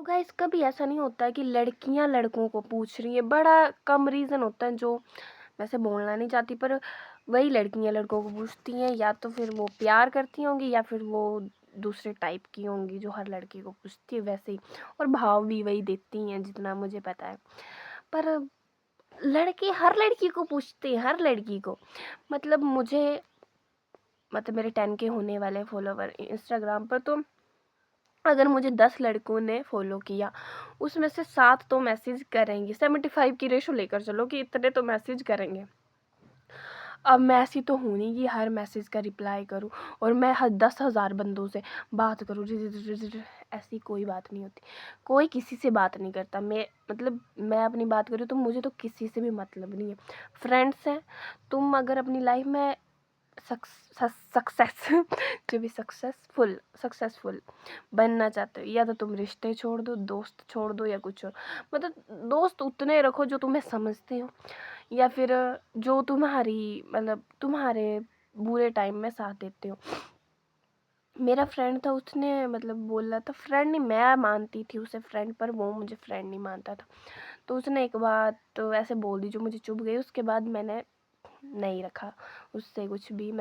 तो गाइस कभी ऐसा नहीं होता है कि लड़कियां लड़कों को पूछ रही है। बड़ा कम रीज़न होता है जो वैसे बोलना नहीं चाहती, पर वही लड़कियां लड़कों को पूछती हैं। या तो फिर वो प्यार करती होंगी या फिर वो दूसरे टाइप की होंगी जो हर लड़की को पूछती है वैसे ही। और भाव भी वही देती हैं जितना मुझे पता है। पर लड़के हर लड़की को पूछते हैं, हर लड़की को। मतलब मेरे 10K होने वाले फॉलोवर इंस्टाग्राम पर, तो अगर मुझे 10 लड़कों ने फॉलो किया उसमें से 7 तो मैसेज करेंगे। 75 की रेशो लेकर चलो कि इतने तो मैसेज करेंगे। अब मैं ऐसी तो हूँ नहीं कि हर मैसेज का रिप्लाई करूँ और मैं 10,000 बंदों से बात करूँ। ऐसी कोई बात नहीं होती। कोई किसी से बात नहीं करता। मैं अपनी बात करूँ तो मुझे तो किसी से भी मतलब नहीं है। फ्रेंड्स हैं। तुम अगर अपनी लाइफ में सक्सेस जो भी सक्सेसफुल बनना चाहते हो, या तो तुम रिश्ते छोड़ दो, दोस्त छोड़ दो, या कुछ और। मतलब दोस्त उतने रखो जो तुम्हें समझते हो, या फिर जो तुम्हारे बुरे टाइम में साथ देते हो। मेरा फ्रेंड था, उसने बोला था, फ्रेंड नहीं, मैं मानती थी उसे फ्रेंड, पर वो मुझे फ्रेंड नहीं मानता था। तो उसने एक बात तो ऐसे बोल दी जो मुझे चुभ गई। उसके बाद मैंने नहीं रखा उससे कुछ भी।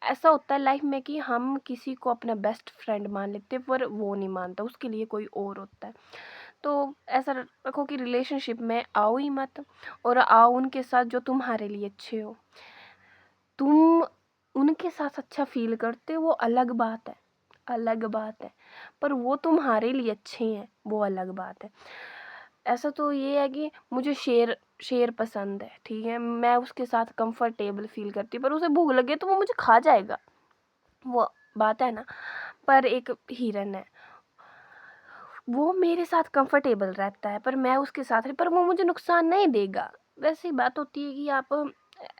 ऐसा होता है लाइफ में कि हम किसी को अपना बेस्ट फ्रेंड मान लेते हैं, पर वो नहीं मानता, उसके लिए कोई और होता है। तो ऐसा रखो कि रिलेशनशिप में आओ ही मत, और आओ उनके साथ जो तुम्हारे लिए अच्छे हो। तुम उनके साथ अच्छा फील करते हो वो अलग बात है, अलग बात है। पर वो तुम्हारे लिए अच्छे हैं वो अलग बात है। ऐसा तो ये है कि मुझे शेर शेर पसंद है, ठीक है, मैं उसके साथ कंफर्टेबल फील करती हूँ, पर उसे भूख लगे तो वो मुझे खा जाएगा, वो बात है ना। पर एक हिरन है, वो मेरे साथ कंफर्टेबल रहता है, पर मैं उसके साथ पर वो मुझे नुकसान नहीं देगा। वैसी बात होती है कि आप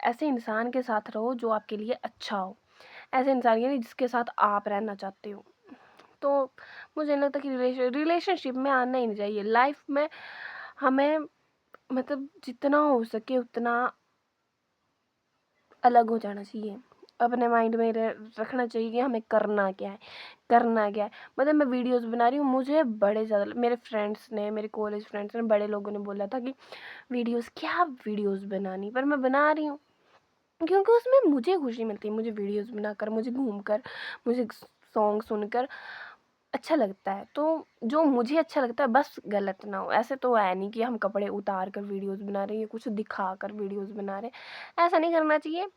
ऐसे इंसान के साथ रहो जो आपके लिए अच्छा हो, ऐसे इंसान के नहीं जिसके साथ आप रहना चाहते हो। तो मुझे नहीं लगता कि रिलेशनशिप में आना ही नहीं चाहिए लाइफ में। हमें जितना हो सके उतना अलग हो जाना चाहिए। अपने माइंड में रखना चाहिए कि हमें करना क्या है, करना क्या है। मैं वीडियोस बना रही हूँ, मुझे बड़े ज़्यादा मेरे फ्रेंड्स ने, मेरे कॉलेज फ्रेंड्स ने, बड़े लोगों ने बोला था कि वीडियोस बनानी, पर मैं बना रही हूँ क्योंकि उसमें मुझे खुशी मिलती है। मुझे वीडियोस बनाकर, मुझे घूमकर, मुझे सॉन्ग सुनकर अच्छा लगता है। तो जो मुझे अच्छा लगता है बस गलत ना हो। ऐसे तो है नहीं कि हम कपड़े उतार कर वीडियोस बना रहे हैं या कुछ दिखा कर वीडियोस बना रहे हैं, ऐसा नहीं करना चाहिए।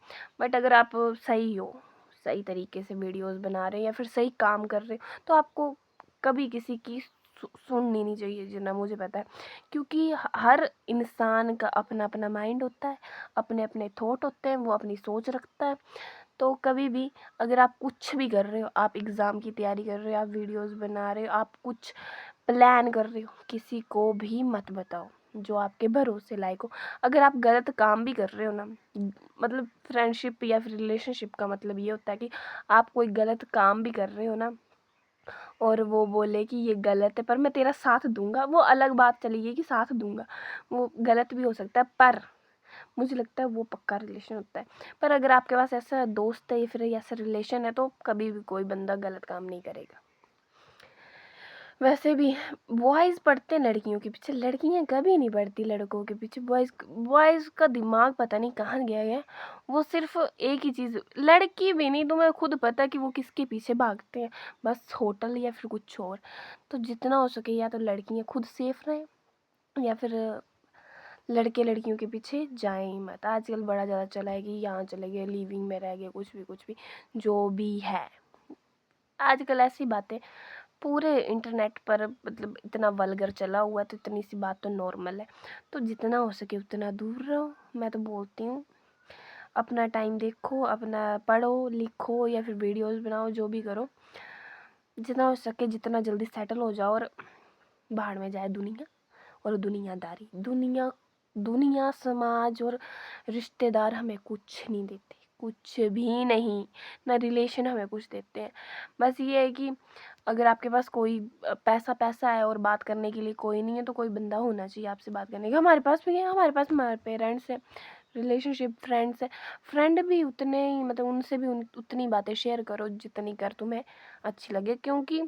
बट अगर आप सही हो, सही तरीके से वीडियोस बना रहे हैं या फिर सही काम कर रहे हो, तो आपको कभी किसी की सुननी नहीं चाहिए, जितना मुझे पता है। क्योंकि हर इंसान का अपना अपना माइंड होता है, अपने अपने थॉट होते हैं, वो अपनी सोच रखता है। तो कभी भी अगर आप कुछ भी कर रहे हो, आप एग्ज़ाम की तैयारी कर रहे हो, आप वीडियोस बना रहे हो, आप कुछ प्लान कर रहे हो, किसी को भी मत बताओ जो आपके भरोसे लायक हो। अगर आप गलत काम भी कर रहे हो ना, फ्रेंडशिप या फिर रिलेशनशिप का मतलब ये होता है कि आप कोई गलत काम भी कर रहे हो ना, और वो बोले कि ये गलत है पर मैं तेरा साथ दूंगा, वो अलग बात चली गई कि साथ दूंगा, वो गलत भी हो सकता है, पर मुझे लगता है वो पक्का रिलेशन होता है। पर अगर आपके पास ऐसा दोस्त है या फिर ऐसा रिलेशन है, तो कभी भी कोई बंदा गलत काम नहीं करेगा। वैसे भी बॉयज़ पढ़ते हैं लड़कियों के पीछे, लड़कियां कभी नहीं पढ़ती लड़कों के पीछे। बॉयज़ का दिमाग पता नहीं कहाँ गया है। वो सिर्फ एक ही चीज़, लड़की भी नहीं, तुम्हें खुद पता है कि वो किसके पीछे भागते हैं, बस होटल या फिर कुछ और। तो जितना हो सके या तो लड़कियां खुद सेफ रहें, या फिर लड़के लड़कियों के पीछे जाएं ही मत। आजकल बड़ा ज़्यादा चला है कि यहाँ चले गए, लिविंग में रह गए, कुछ भी जो भी है आजकल ऐसी बातें पूरे इंटरनेट पर इतना वल्गर चला हुआ है, तो इतनी सी बात तो नॉर्मल है। तो जितना हो सके उतना दूर रहो, मैं तो बोलती हूँ। अपना टाइम देखो, अपना पढ़ो लिखो या फिर वीडियोस बनाओ, जो भी करो, जितना हो सके जितना जल्दी सेटल हो जाओ, और बाहर में जाए दुनिया और दुनियादारी। दुनिया समाज और रिश्तेदार हमें कुछ नहीं देते, कुछ भी नहीं। ना रिलेशन हमें कुछ देते हैं। बस ये है कि अगर आपके पास कोई पैसा है और बात करने के लिए कोई नहीं है, तो कोई बंदा होना चाहिए आपसे बात करने का। हमारे पास भी है, हमारे पास हमारे पेरेंट्स हैं, रिलेशनशिप फ्रेंड्स हैं। फ्रेंड भी उतने ही उनसे भी उतनी बातें शेयर करो जितनी कर तुम्हें अच्छी लगे। क्योंकि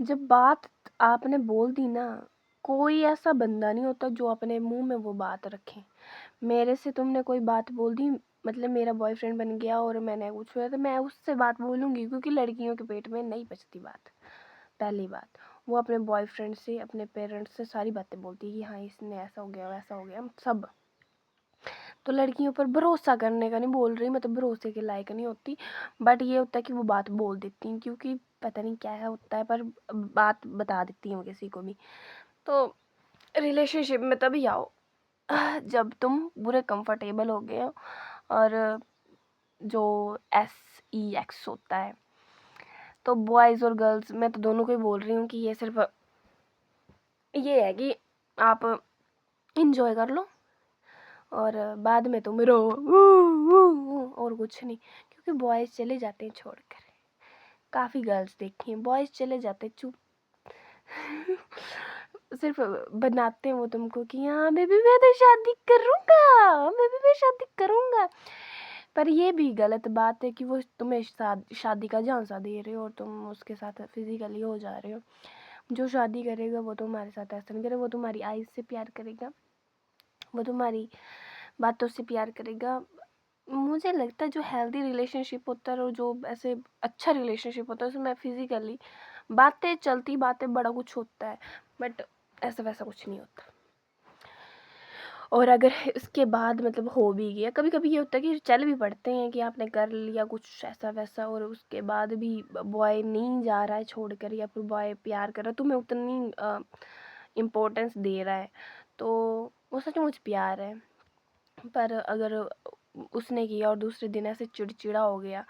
जब बात आपने बोल दी ना, कोई ऐसा बंदा नहीं होता जो अपने मुंह में वो बात रखे। मेरे से तुमने कोई बात बोल दी, मतलब मेरा बॉयफ्रेंड बन गया और मैंने कुछ हुआ तो मैं उससे बात बोलूँगी, क्योंकि लड़कियों के पेट में नहीं पचती बात। पहली बात, वो अपने बॉयफ्रेंड से, अपने पेरेंट्स से सारी बातें बोलती है कि हाँ इसने ऐसा हो गया वैसा हो गया सब। तो लड़कियों पर भरोसा करने का नहीं बोल रही, मतलब भरोसे के लायक नहीं होती, बट ये होता है कि वो बात बोल देती हैं, क्योंकि पता नहीं क्या होता है, पर बात बता देती हैं किसी को भी। तो रिलेशनशिप में तभी आओ जब तुम पूरे कंफर्टेबल हो गए हो, और जो SEX होता है, तो बॉयज़ और गर्ल्स, मैं तो दोनों को ही बोल रही हूँ कि ये सिर्फ ये है कि आप इंजॉय कर लो और बाद में तुम रो और कुछ नहीं, क्योंकि बॉयज़ चले जाते हैं छोड़कर। काफ़ी गर्ल्स देखी हैं, बॉयज़ चले जाते हैं चुप सिर्फ बनाते हैं वो तुमको कि हाँ बेबी मैं तो शादी करूँगा, बेबी मैं शादी करूँगा। पर ये भी गलत बात है कि वो तुम्हें शादी का झांसा दे रहे हो और तुम उसके साथ फिजिकली हो जा रहे हो। जो शादी करेगा वो तुम्हारे साथ ऐसा नहीं करेगा, वो तुम्हारी आइज़ से प्यार करेगा, वो तुम्हारी बातों से प्यार करेगा। मुझे लगता है जो हेल्दी रिलेशनशिप होता है और जो ऐसे अच्छा रिलेशनशिप होता है उसमें फिजिकली बातें चलती, बातें बड़ा कुछ होता है, बट ऐसा वैसा कुछ नहीं होता। और अगर इसके बाद मतलब हो भी गया, कभी कभी ये होता है कि चल भी पड़ते हैं कि आपने कर लिया कुछ ऐसा वैसा और उसके बाद भी बॉय नहीं जा रहा है छोड़कर, या फिर बॉय प्यार कर रहा है, तुम्हें उतनी इम्पोर्टेंस दे रहा है, तो वो सचमुच प्यार है। पर अगर उसने किया और दूसरे दिन ऐसे चिड़चिड़ा हो गया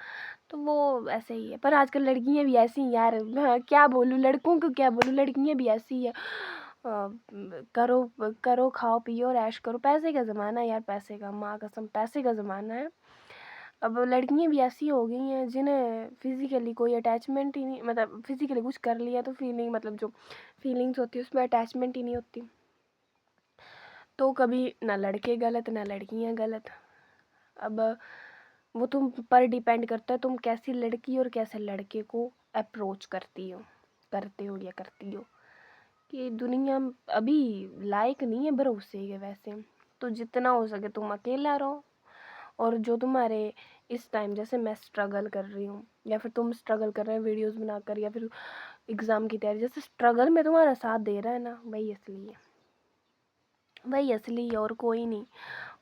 तो वो ऐसे ही है। पर आजकल लड़कियां भी ऐसी हैं यार, हाँ, क्या बोलूँ, लड़कों को क्या बोलूँ, लड़कियां भी ऐसी है। करो करो खाओ पियो और ऐश करो, पैसे का ज़माना है यार, पैसे का, माँ कसम पैसे का ज़माना है। अब लड़कियां भी ऐसी हो गई हैं जिन्हें फिज़िकली कोई अटैचमेंट ही नहीं, मतलब फिज़िकली कुछ कर लिया तो फीलिंग, मतलब जो फीलिंग्स होती है उसमें अटैचमेंट ही नहीं होती। तो कभी ना लड़के गलत ना लड़कियां गलत। अब वो तुम पर डिपेंड करता है तुम कैसी लड़की और कैसे लड़के को अप्रोच करते हो या करती हो। कि दुनिया अभी लायक नहीं है भरोसे के वैसे, तो जितना हो सके तुम अकेला रहो। और जो तुम्हारे इस टाइम, जैसे मैं स्ट्रगल कर रही हूँ या फिर तुम स्ट्रगल कर रहे हो वीडियोस बनाकर या फिर एग्ज़ाम की तैयारी, जैसे स्ट्रगल में तुम्हारा साथ दे रहा है ना, वही असली है और कोई नहीं।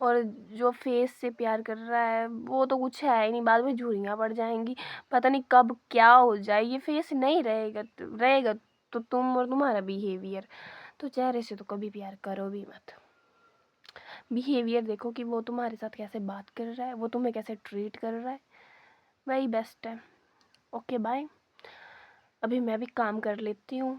और जो फेस से प्यार कर रहा है वो तो कुछ है ही नहीं, बाद में झुर्रियाँ पड़ जाएंगी, पता नहीं कब क्या हो जाए, ये फेस नहीं रहेगा तो तुम और तुम्हारा बिहेवियर। तो चेहरे से तो कभी प्यार करो भी मत, बिहेवियर देखो कि वो तुम्हारे साथ कैसे बात कर रहा है, वो तुम्हें कैसे ट्रीट कर रहा है, वही बेस्ट है। ओके बाय, अभी मैं भी काम कर लेती हूँ।